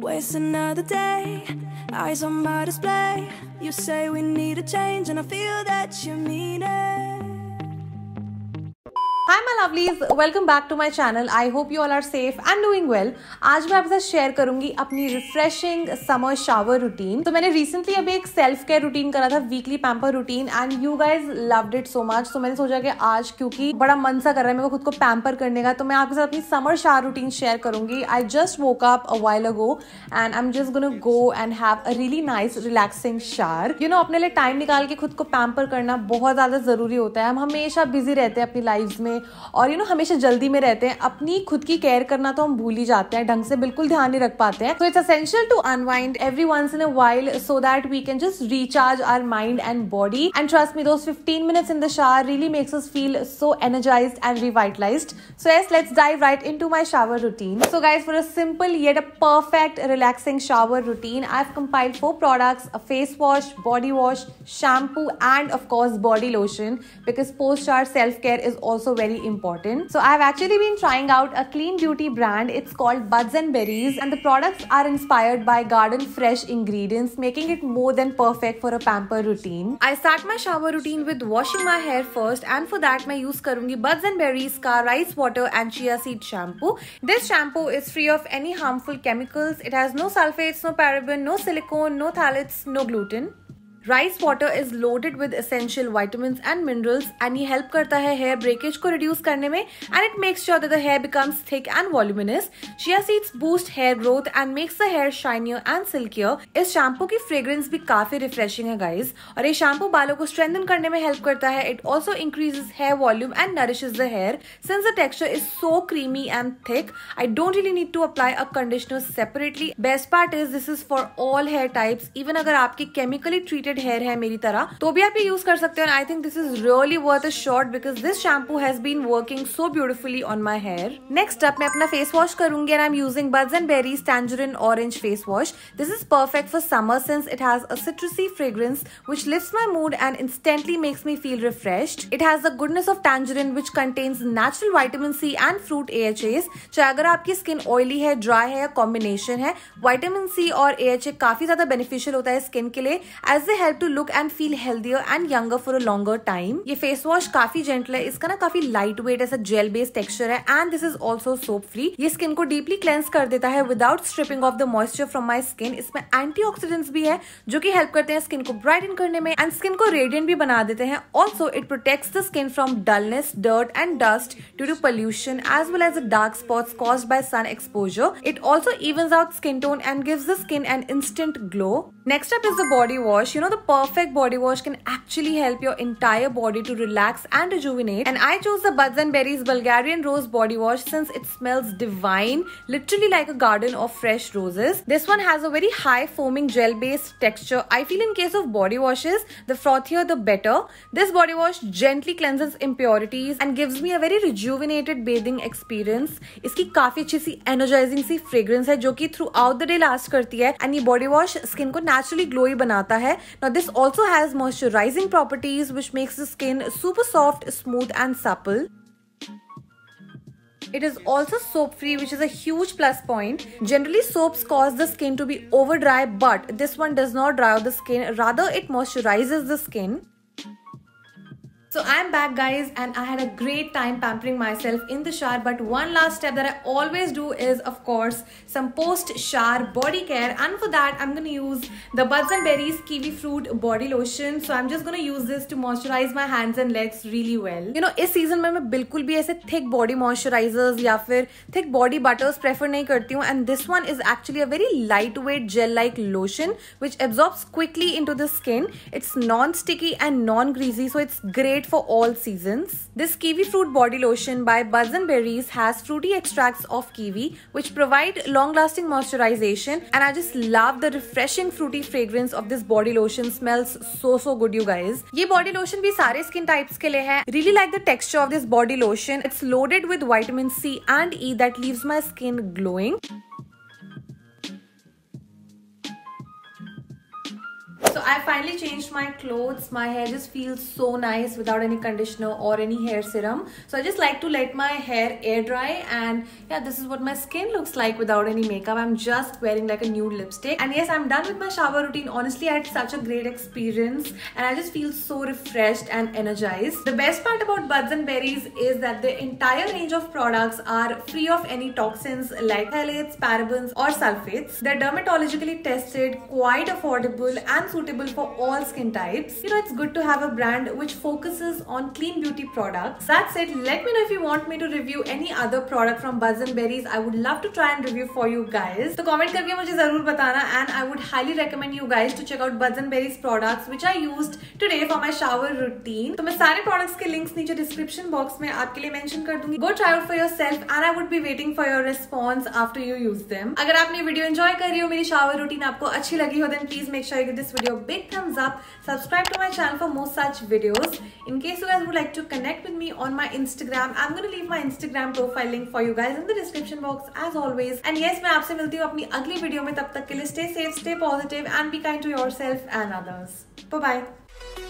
Waste another day, eyes on my display. You say we need a change and I feel that you mean it. Hi my lovelies, welcome back to my channel. I hope you all are safe and doing well. आज मैं आपके साथ share करूंगी अपनी refreshing summer shower routine. तो मैंने recently अभी एक सेल्फ केयर रूटीन करा था, weekly pamper routine, and you guys loved it so much. तो मैंने सोचा कि आज क्योंकि बड़ा मन सा कर रहा है मेरे को खुद को पैम्पर करने का, तो मैं आपके साथ अपनी समर शावर रूटीन शेयर करूंगी. I just woke up a while ago and I am just gonna go and have a really nice relaxing shower. You know, अपने लिए टाइम निकाल के खुद को पैम्पर करना बहुत ज्यादा जरूरी होता है. हम हमेशा बिजी रहते हैं अपनी लाइफ में और यू नो हमेशा जल्दी में रहते हैं. अपनी खुद की केयर करना तो हम भूल ही जाते हैं, ढंग से बिल्कुल ध्यान नहीं रख पाते हैं. So it's essential to unwind every once in a while so that we can just recharge our mind and body. And trust me, those 15 minutes in the shower really makes us feel so energized and revitalized. So yes, let's dive right into my shower routine. So guys, for a simple yet a perfect relaxing shower routine, I've compiled 4 products: a face wash, body wash, shampoo, and of course body lotion, because post-shower self-care is also very important. So I've actually been trying out a clean beauty brand. It's called Buds and Berries, and the products are inspired by garden fresh ingredients, making it more than perfect for a pamper routine. I start my shower routine with washing my hair first, and for that मैं use करूँगी Buds and Berries का rice water and chia seed shampoo. This shampoo is free of any harmful chemicals. It has no sulfates, no paraben, no silicone, no phthalates, no gluten. Rice water is loaded with essential vitamins and minerals, and ये help करता है hair breakage को reduce करने में, and it makes sure that the hair becomes thick and voluminous. Chia seeds boost hair growth and makes the hair shinier and silkier. इस shampoo की fragrance भी काफी रिफ्रेशिंग है गाइज, और ये शैम्पू बालों को स्ट्रेंथन करने में हेल्प करता है. It also increases hair volume and nourishes the hair. Since the texture is so creamy and thick, I don't really need to apply a conditioner separately. Best part is this is for all hair types. Even अगर आपकी chemically treated hair है मेरी तरह, तो भी आप ये use कर सकते हो. I think this is really worth a shot because this shampoo has been working so beautifully on my hair. Next up मैं अपना फेस वॉश करूंगी, and I am using Buds and Berries Tangerine Orange face wash. This is perfect for summer since it has a citrusy fragrance which lifts my mood and instantly makes me feel refreshed. It has the goodness of tangerine which contains natural vitamin C and fruit AHAs. चाहे अगर आपकी skin oily है, dry है या combination है, vitamin C और AHA काफी ज्यादा बेनिफिशियल होता है स्किन के लिए, as they help to look and feel healthier and younger for a longer time. ये फेस वॉश काफी जेंटल है, इसका ना काफी लाइट वेट ऐसा जेल बेस्ड टेक्सचर है, and this is also soap free. ये स्किन को डीपली क्लेंस कर देता है without stripping off the moisture from my skin. इसमें एंटीऑक्सीडेंट्स भी है जो कि हेल्प करते हैं स्किन को ब्राइटन करने में एंड स्किन को रेडियंट भी बना देते हैं. Also it protects the skin from dullness, dirt and dust due to pollution as well as the dark spots caused by sun exposure. It also evens out skin tone and gives the skin an instant glow. Next up is the body wash. You know, the perfect body wash can actually help your entire body to relax and rejuvenate. And I chose the Buds and Berries Bulgarian Rose body wash since it smells divine, literally like a garden of fresh roses. This one has a very high foaming gel based texture. I feel in case of body washes, the frothier the better. This body wash gently cleanses impurities and gives me a very rejuvenated bathing experience. इसकी काफी अच्छी सी energising सी fragrance है जो कि through out the day last करती है, and ये body wash skin को नेचुरली ग्लोई बनाता है. Now this also has moisturising properties which makes the skin super soft, smooth and supple. It is also soap free, which is a huge plus point. Generally soaps cause the skin to be over dry, but this one does not dry out the skin, rather it moisturizes the skin. So I'm back guys, and I had a great time pampering myself in the shower, but one last step that I always do is of course some post shower body care, and for that I'm going to use the Buds and Berries Kiwi Fruit body lotion. So I'm just going to use this to moisturize my hands and legs really well. You know, इस season में मैं बिल्कुल भी ऐसे thick body moisturizers या फिर thick body butters prefer नहीं करती हूँ, and this one is actually a very lightweight gel like lotion which absorbs quickly into the skin. It's non-sticky and non-greasy, so it's great for all seasons. This Kiwi Fruit body lotion by Buds and Berries has fruity extracts of kiwi which provide long-lasting moisturization, and I just love the refreshing fruity fragrance of this body lotion. Smells so good you guys. ये body lotion भी सारे skin types के लिए है. Really like the texture of this body lotion. It's loaded with vitamin C and E that leaves my skin glowing. So I finally changed my clothes. My hair just feels so nice without any conditioner or any hair serum. So I just like to let my hair air dry, and yeah, this is what my skin looks like without any makeup. I'm just wearing like a nude lipstick. And yes, I'm done with my shower routine. Honestly, I had such a great experience and I just feel so refreshed and energized. The best part about Buds and Berries is that the entire range of products are free of any toxins like phthalates, parabens or sulfates. They're dermatologically tested, quite affordable and suitable for all skin types. You know, it's good to have a brand which focuses on clean beauty products. That's it. Let me know if you want me to review any other product from Buds and Berries. I would love to try and review for you guys. So comment करके मुझे जरूर बताना, and I would highly recommend you guys to check out Buds and Berries products which I used today for my shower routine. तो मैं सारे products के links नीचे description box में आपके लिए mention कर दूंगी. Go try out for yourself and I would be waiting for your response after you use them. अगर आपने वीडियो एंजॉय कर रही हो, मेरी शावर रूटीन आपको अच्छी लगी हो, then please make sure you give this video a big thumbs up. Subscribe to my channel for more such videos. In case you guys would like to connect with me on my Instagram, I'm going to leave my Instagram profile link for you guys in the description box as always. And yes, मैं आपसे मिलती हूँ अपनी अगली video में. तब तक के लिए stay safe, stay positive and be kind to yourself and others. Bye bye.